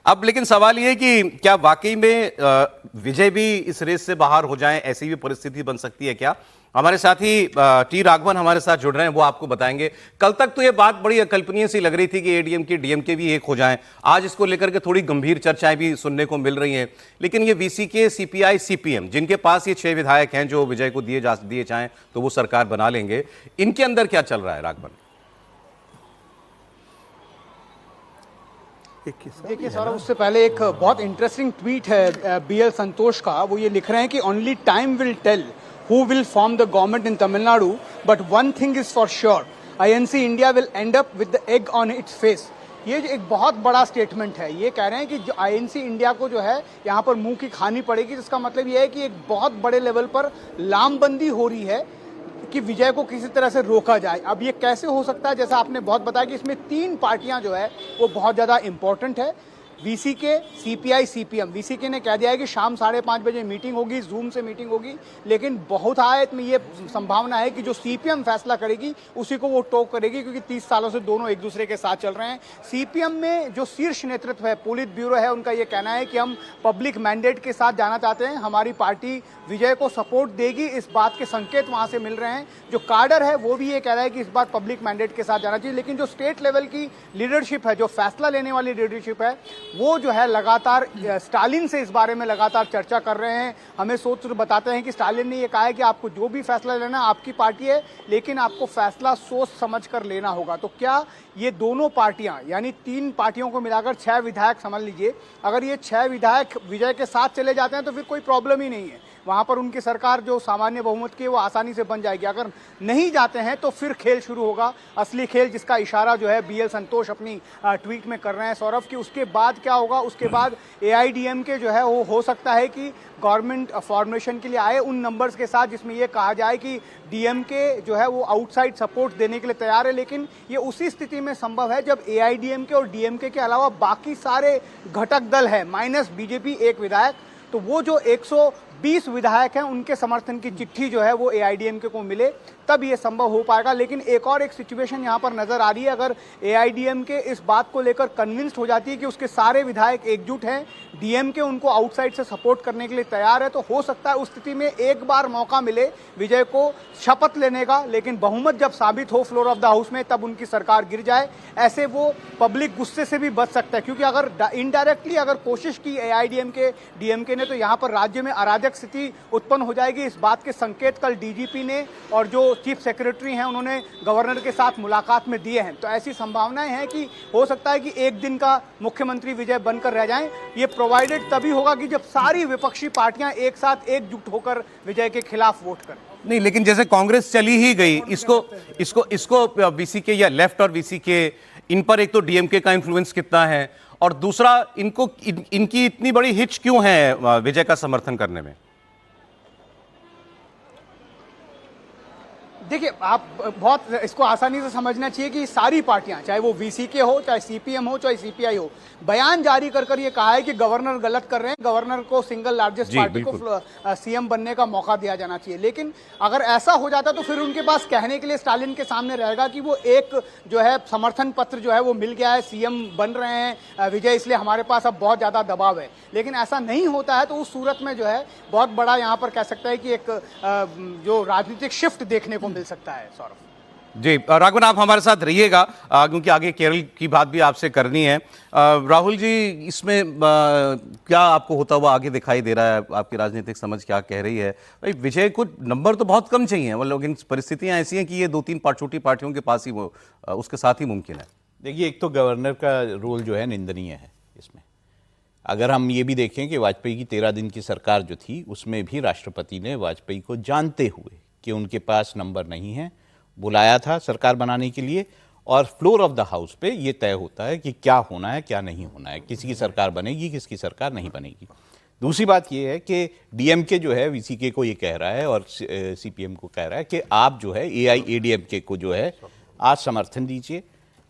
अब लेकिन सवाल ये है कि क्या वाकई में विजय भी इस रेस से बाहर हो जाएं, ऐसी भी परिस्थिति बन सकती है क्या? हमारे साथी टी राघवन हमारे साथ जुड़ रहे हैं, वो आपको बताएंगे। कल तक तो ये बात बड़ी अकल्पनीय सी लग रही थी कि एडीएमके डीएमके भी एक हो जाएं। आज इसको लेकर के थोड़ी गंभीर चर्चाएं भी सुनने को मिल रही हैं। लेकिन ये वीसीके, सीपीआई, सीपीएम, जिनके पास ये 6 विधायक हैं जो विजय को दिए जाएं तो वो सरकार बना लेंगे, इनके अंदर क्या चल रहा है राघवन? देखिए सौरभ, उससे पहले एक बहुत इंटरेस्टिंग ट्वीट है बीएल संतोष का। वो ये लिख रहे हैं कि only time will tell who will form the government in Tamil Nadu, but one thing is for sure, INC India will end up with the egg on its face। ये एक बहुत बड़ा स्टेटमेंट है। ये कह रहे हैं कि जो आईएनसी इंडिया को जो है यहाँ पर मुंह की खानी पड़ेगी, जिसका मतलब ये है कि एक बहुत बड़े लेवल पर लामबंदी हो रही है कि विजय को किसी तरह से रोका जाए। अब ये कैसे हो सकता है, जैसा आपने बहुत बताया कि इसमें 3 पार्टियां जो है वो बहुत ज़्यादा इंपॉर्टेंट है, वीसीके, सीपीआई, सीपीएम। वीसीके ने कह दिया है कि शाम 5:30 बजे मीटिंग होगी, जूम से मीटिंग होगी, लेकिन बहुत आयत में ये संभावना है कि जो सीपीएम फैसला करेगी उसी को वो टोक करेगी, क्योंकि 30 सालों से दोनों एक दूसरे के साथ चल रहे हैं। सीपीएम में जो शीर्ष नेतृत्व है, पोलित ब्यूरो है, उनका ये कहना है कि हम पब्लिक मैंडेट के साथ जाना चाहते हैं, हमारी पार्टी विजय को सपोर्ट देगी, इस बात के संकेत वहां से मिल रहे हैं। जो काडर है वो भी ये कह रहा है कि इस बार पब्लिक मैंडेट के साथ जाना चाहिए। लेकिन जो स्टेट लेवल की लीडरशिप है, जो फैसला लेने वाली लीडरशिप है, वो जो है लगातार स्टालिन से इस बारे में लगातार चर्चा कर रहे हैं। हमें सूत्र बताते हैं कि स्टालिन ने ये कहा है कि आपको जो भी फैसला लेना, आपकी पार्टी है, लेकिन आपको फैसला सोच समझ कर लेना होगा। तो क्या ये दोनों पार्टियां, यानी 3 पार्टियों को मिलाकर 6 विधायक समझ लीजिए, अगर ये 6 विधायक विजय के साथ चले जाते हैं तो फिर कोई प्रॉब्लम ही नहीं है, वहां पर उनकी सरकार जो सामान्य बहुमत की है वो आसानी से बन जाएगी। अगर नहीं जाते हैं तो फिर खेल शुरू होगा, असली खेल, जिसका इशारा जो है बीएल संतोष अपनी ट्वीट में कर रहे हैं सौरभ। कि उसके बाद क्या होगा, उसके बाद एआईडीएमके जो है वो हो सकता है कि गवर्नमेंट फॉर्मेशन के लिए आए उन नंबर्स के साथ जिसमें ये कहा जाए कि डीएमके जो है वो आउटसाइड सपोर्ट देने के लिए तैयार है। लेकिन ये उसी स्थिति में संभव है जब एआईडीएमके और डीएमके के अलावा बाकी सारे घटक दल हैं, माइनस बीजेपी 1 विधायक, तो वो जो 120 विधायक हैं उनके समर्थन की चिट्ठी जो है वो एआईडीएमके को मिले, तब ये संभव हो पाएगा। लेकिन एक और एक सिचुएशन यहाँ पर नजर आ रही है, अगर एआईडीएमके इस बात को लेकर कन्विंस्ड हो जाती है कि उसके सारे विधायक एकजुट हैं, डीएमके उनको आउटसाइड से सपोर्ट करने के लिए तैयार है, तो हो सकता है उस स्थिति में एक बार मौका मिले विजय को शपथ लेने का। लेकिन बहुमत जब साबित हो फ्लोर ऑफ द हाउस में, तब उनकी सरकार गिर जाए। ऐसे वो पब्लिक गुस्से से भी बच सकता है, क्योंकि अगर इनडायरेक्टली अगर कोशिश की एआईडीएमके डीएमके ने, तो यहाँ पर राज्य में अराजक स्थिति उत्पन्न हो जाएगी। इस बात के संकेत कल डीजीपी ने और जो चीफ सेक्रेटरी हैं उन्होंने गवर्नर के साथ मुलाकात में दिए हैं। तो ऐसी संभावनाएं हैं कि हो सकता है कि एक दिन का मुख्यमंत्री विजय बनकर रह जाएं। ये प्रोवाइडेड तभी होगा कि जब सारी विपक्षी पार्टियां एक साथ एकजुट होकर विजय के खिलाफ वोट करें। नहीं, लेकिन जैसे कांग्रेस चली ही गई, इसको वीसीके या लेफ्ट और वीसीके, इन पर एक तो डीएमके का इन्फ्लुएंस कितना है, और दूसरा इनकी इतनी बड़ी हिच क्यों है विजय का समर्थन करने में? देखिए, आप बहुत इसको आसानी से समझना चाहिए कि सारी पार्टियां, चाहे वो वीसीके हो, चाहे सीपीएम हो, चाहे सीपीआई हो, बयान जारी कर ये कहा है कि गवर्नर गलत कर रहे हैं, गवर्नर को सिंगल लार्जेस्ट पार्टी को सीएम बनने का मौका दिया जाना चाहिए। लेकिन अगर ऐसा हो जाता तो फिर उनके पास कहने के लिए स्टालिन के सामने रहेगा कि वो एक जो है समर्थन पत्र जो है वो मिल गया है, सीएम बन रहे हैं विजय, इसलिए हमारे पास अब बहुत ज्यादा दबाव है। लेकिन ऐसा नहीं होता है, तो उस सूरत में जो है बहुत बड़ा यहाँ पर कह सकते हैं कि एक जो राजनीतिक शिफ्ट देखने को मिल सकता है। सौरभ जी, राघवन आप हमारे साथ रहिएगा, क्योंकि आगे केरल की बात भी आपसे करनी है। राहुल जी, इसमें क्या आपको होता हुआ आगे दिखाई दे रहा है? आपकी राजनीतिक समझ क्या कह रही है? भाई, विजय को नंबर तो बहुत कम चाहिए, मतलब इन परिस्थितियां ऐसी हैं कि ये 2-3 छोटी पार्टियों के पास ही वो उसके साथ ही मुमकिन है। देखिए, एक तो गवर्नर का रोल जो है निंदनीय है इसमें। अगर हम ये भी देखें कि वाजपेयी की 13 दिन की सरकार जो थी, उसमें भी राष्ट्रपति ने वाजपेयी को जानते हुए कि उनके पास नंबर नहीं है, बुलाया था सरकार बनाने के लिए, और फ्लोर ऑफ द हाउस पे ये तय होता है कि क्या होना है, क्या नहीं होना है, किसी की सरकार बनेगी, किसकी सरकार नहीं बनेगी। दूसरी बात ये है कि डीएमके जो है वीसीके को ये कह रहा है और सीपीएम को कह रहा है कि आप जो है एआईएडीएमके को जो है आज समर्थन दीजिए,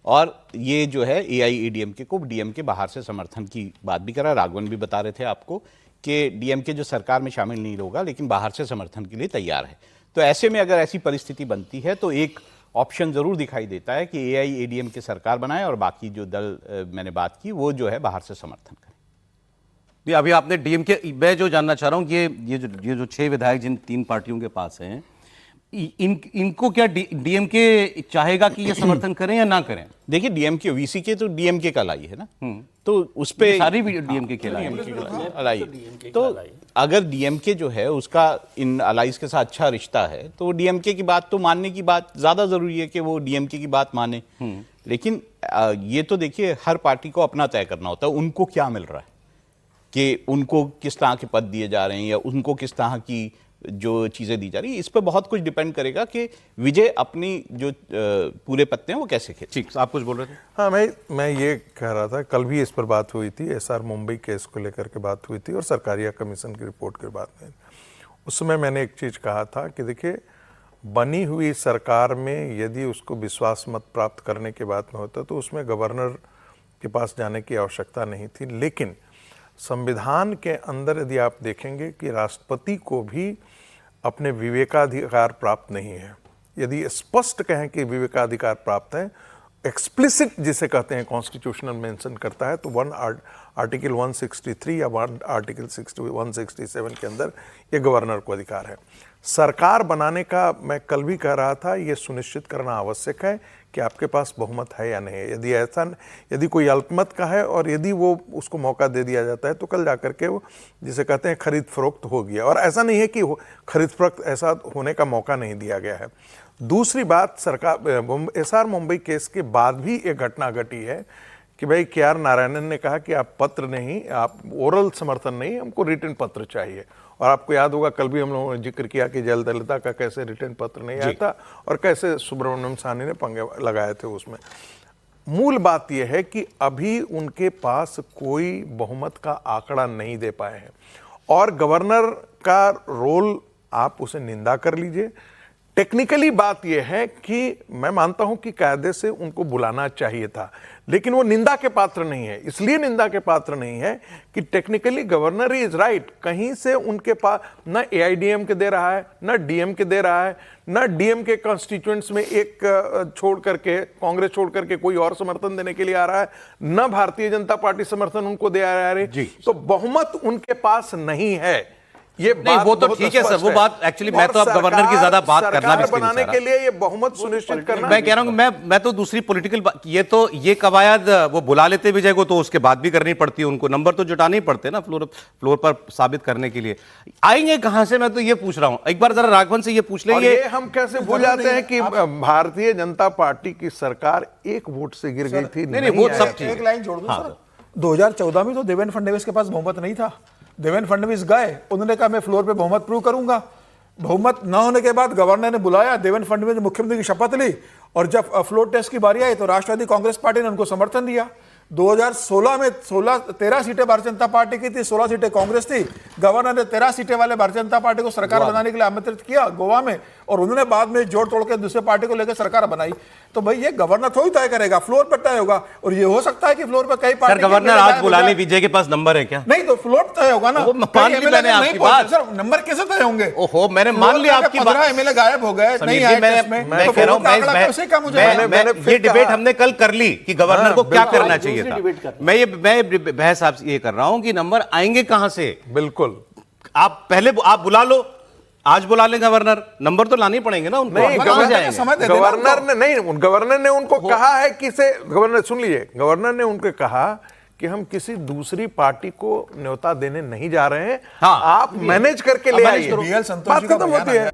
और ये जो है एआईएडीएमके को डीएमके बाहर से समर्थन की बात भी कर रहा है। राघवन भी बता रहे थे आपको कि डीएमके जो सरकार में शामिल नहीं होगा, लेकिन बाहर से समर्थन के लिए तैयार है। तो ऐसे में अगर ऐसी परिस्थिति बनती है तो एक ऑप्शन जरूर दिखाई देता है कि एआईएडीएमके सरकार बनाए और बाकी जो दल मैंने बात की वो जो है बाहर से समर्थन करें। नहीं, अभी आपने डीएमके, मैं जो जानना चाह रहा हूं ये जो 6 विधायक जिन 3 पार्टियों के पास हैं, इनको क्या डीएमके चाहेगा कि ये समर्थन करें या ना करें? देखिए, डीएमके ओवीसी के तो डीएमके का लाई है ना, तो उस पे सारी भी डीएमके के अलाई। तो अगर डीएमके जो है उसका इन अलाइज के साथ अच्छा रिश्ता है, तो डीएमके की बात तो मानने की बात ज्यादा जरूरी है कि वो डीएमके की बात माने। लेकिन ये तो देखिए, हर पार्टी को अपना तय करना होता है उनको क्या मिल रहा है, कि उनको किस तरह के पद दिए जा रहे हैं या उनको किस तरह की जो चीजें दी जा रही है। इस पर बहुत कुछ डिपेंड करेगा कि विजय अपनी जो पूरे पत्ते हैं वो कैसे खेले। ठीक, आप कुछ बोल रहे थे? हाँ, मैं ये कह रहा था, कल भी इस पर बात हुई थी, एसआर मुंबई केस को लेकर के बात हुई थी और सरकारिया कमीशन की रिपोर्ट के बाद में उस समय मैंने एक चीज़ कहा था कि देखिए, बनी हुई सरकार में यदि उसको विश्वास मत प्राप्त करने के बाद में होता तो उसमें गवर्नर के पास जाने की आवश्यकता नहीं थी। लेकिन संविधान के अंदर यदि आप देखेंगे कि राष्ट्रपति को भी अपने विवेकाधिकार प्राप्त नहीं है। यदि स्पष्ट कहें कि विवेकाधिकार प्राप्त है, एक्सप्लिसिट जिसे कहते हैं कॉन्स्टिट्यूशनल मेंशन करता है, तो आर्टिकल 163 या आर्टिकल 167 के अंदर ये गवर्नर को अधिकार है। सरकार बनाने का मैं कल भी कह रहा था, ये सुनिश्चित करना आवश्यक है कि आपके पास बहुमत है या नहीं है। यदि कोई अल्पमत का है और यदि वो उसको मौका दे दिया जाता है तो कल जाकर के वो जिसे कहते हैं खरीद फरोख्त हो गया। और ऐसा नहीं है कि खरीद फरोख्त ऐसा होने का मौका नहीं दिया गया है। दूसरी बात, सरकार एसआर मुंबई केस के बाद भी एक घटना घटी है कि भाई KR नारायणन ने कहा कि आप पत्र नहीं, आप ओरल समर्थन नहीं, हमको रिटन पत्र चाहिए। और आपको याद होगा, कल भी हम लोगों ने जिक्र किया कि जयललिता का कैसे रिटर्न पत्र नहीं आया था और कैसे सुब्रमण्यम साहनी ने पंगे लगाए थे उसमें। मूल बात यह है कि अभी उनके पास कोई बहुमत का आंकड़ा नहीं दे पाए हैं और गवर्नर का रोल, आप उसे निंदा कर लीजिए। टेक्निकली बात यह है कि मैं मानता हूं कि कायदे से उनको बुलाना चाहिए था, लेकिन वो निंदा के पात्र नहीं है। इसलिए निंदा के पात्र नहीं है कि टेक्निकली गवर्नर इज राइट, कहीं से उनके पास न AIDM के दे रहा है, न DM के दे रहा है, न DM के कॉन्स्टिट्यूएंट्स में एक छोड़ करके, कांग्रेस छोड़ करके कोई और समर्थन देने के लिए आ रहा है, न भारतीय जनता पार्टी समर्थन उनको दे आ रही है। तो बहुमत उनके पास नहीं है। ये नहीं, वो तो ठीक है सर, वो बात एक्चुअली मैं तो अब गवर्नर की ज्यादा बात करना भी बनाने के लिए ये बहुमत सुनिश्चित करना, मैं कह रहा हूं, मैं तो दूसरी पॉलिटिकल, ये कवायद वो बुला लेते विजय को तो उसके बाद भी करनी पड़ती है, उनको नंबर तो जुटाने ही पड़ते ना फ्लोर पर साबित करने के लिए। आएंगे कहां से, मैं तो ये पूछ रहा हूं। एक बार जरा राघवन से ये पूछ लेंगे। ये हम कैसे भूल जाते हैं कि भारतीय जनता पार्टी की सरकार 1 वोट से गिर गई थी। नहीं, वो सब ठीक है। एक लाइन जोड़ दूं सर, 2014 में तो देवेंद्र फडणवीस के पास बहुमत नहीं था। देवेंद्र फडणवीस गए, उन्होंने कहा मैं फ्लोर पे बहुमत प्रूव करूंगा। बहुमत न होने के बाद गवर्नर ने बुलाया, देवेंद्र फडणवीस ने मुख्यमंत्री की शपथ ली और जब फ्लोर टेस्ट की बारी आई तो राष्ट्रवादी कांग्रेस पार्टी ने उनको समर्थन दिया। 2016 में 13 सीटें भारतीय जनता पार्टी की थी, 16 सीटें कांग्रेस थी। गवर्नर ने 13 सीटें वाले भारतीय जनता पार्टी को सरकार बनाने के लिए आमंत्रित किया गोवा में, और उन्होंने बाद में जोड़ तोड़ के दूसरे पार्टी को लेकर सरकार बनाई। तो भाई ये गवर्नर थोड़ी तय करेगा, फ्लोर पर तय होगा। और ये हो सकता है कि फ्लोर पर कई पार्टी, गवर्नर आज बुला ले, विजय के पास नंबर है क्या? नहीं, तो फ्लोर तय होगा ना। मैंने आपकी बात, सर नंबर कैसे तय होंगे? ओहो, मैंने मान लिया आपकी बात। 15 MLA गायब हो गए, नहीं आए टेस्ट में। मैं कह रहा हूं, ये डिबेट हमने कल कर ली कि गवर्नर को क्या करना चाहिए था। मैं बहस आपसे ये कर रहा हूं कि नंबर आएंगे कहां से। बिल्कुल, आप पहले आप बुला लो, आज बुला लें गवर्नर, नंबर तो लाने पड़ेंगे ना उनको। नहीं, गवर्नर ने उनको कहा है कि गवर्नर सुन लीजिए, गवर्नर ने उनको कहा कि हम किसी दूसरी पार्टी को न्योता देने नहीं जा रहे हैं, आप मैनेज करके ले आइए, बात खत्म होती है।